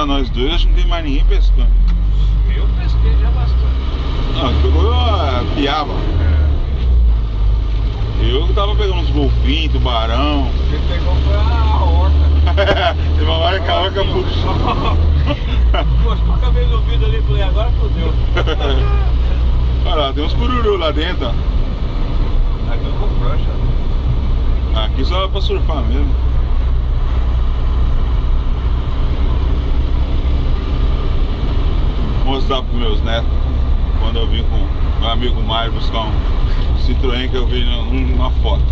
fora nós dois, acho que não tem mais ninguém pescando. Eu pesquei já bastante. Não, pegou a piaba. Eu tava pegando uns golfinhos, tubarão. Você pegou foi a horta. Teve uma hora que a orca puxou. Gostou a cabeça do vidro ali, falei, agora fodeu. Olha lá, tem uns cururu lá dentro, ó. Aqui eu com prancha. Aqui só pra surfar mesmo. Vou mostrar pros meus netos quando eu vim com meu amigo Mário buscar um Citroën que eu vi numa foto.